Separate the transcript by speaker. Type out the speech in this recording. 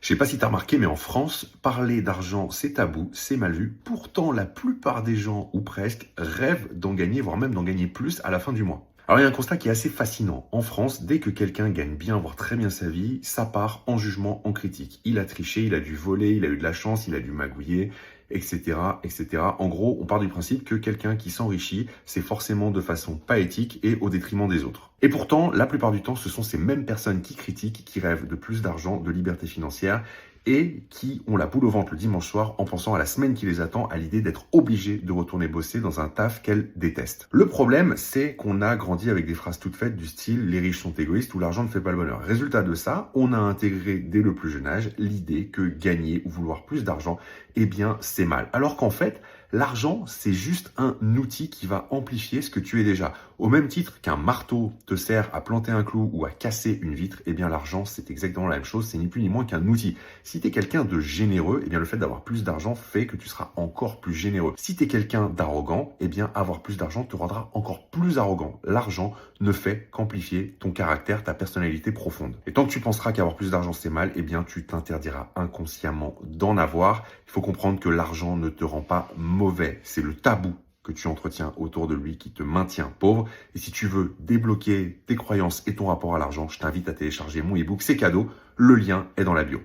Speaker 1: Je sais pas si tu as remarqué, mais en France, parler d'argent, c'est tabou, c'est mal vu. Pourtant, la plupart des gens, ou presque, rêvent d'en gagner, voire même d'en gagner plus à la fin du mois. Alors, il y a un constat qui est assez fascinant. En France, dès que quelqu'un gagne bien, voire très bien sa vie, ça part en jugement, en critique. Il a triché, il a dû voler, il a eu de la chance, il a dû magouiller, etc., etc. En gros, on part du principe que quelqu'un qui s'enrichit, c'est forcément de façon pas éthique et au détriment des autres. Et pourtant, la plupart du temps, ce sont ces mêmes personnes qui critiquent, qui rêvent de plus d'argent, de liberté financière et qui ont la boule au ventre le dimanche soir en pensant à la semaine qui les attend, à l'idée d'être obligés de retourner bosser dans un taf qu'elles détestent. Le problème, c'est qu'on a grandi avec des phrases toutes faites du style « les riches sont égoïstes » ou « l'argent ne fait pas le bonheur ». Résultat de ça, on a intégré dès le plus jeune âge l'idée que gagner ou vouloir plus d'argent, eh bien, c'est mal. Alors qu'en fait, l'argent, c'est juste un outil qui va amplifier ce que tu es déjà. Au même titre qu'un marteau te sert à planter un clou ou à casser une vitre, eh bien l'argent, c'est exactement la même chose, c'est ni plus ni moins qu'un outil. Si tu es quelqu'un de généreux, eh bien le fait d'avoir plus d'argent fait que tu seras encore plus généreux. Si tu es quelqu'un d'arrogant, eh bien avoir plus d'argent te rendra encore plus arrogant. L'argent ne fait qu'amplifier ton caractère, ta personnalité profonde. Et tant que tu penseras qu'avoir plus d'argent c'est mal, eh bien tu t'interdiras inconsciemment d'en avoir. Il faut comprendre que l'argent ne te rend pas mauvais, c'est le tabou que tu entretiens autour de lui qui te maintient pauvre. Et si tu veux débloquer tes croyances et ton rapport à l'argent, je t'invite à télécharger mon ebook, c'est cadeau, le lien est dans la bio.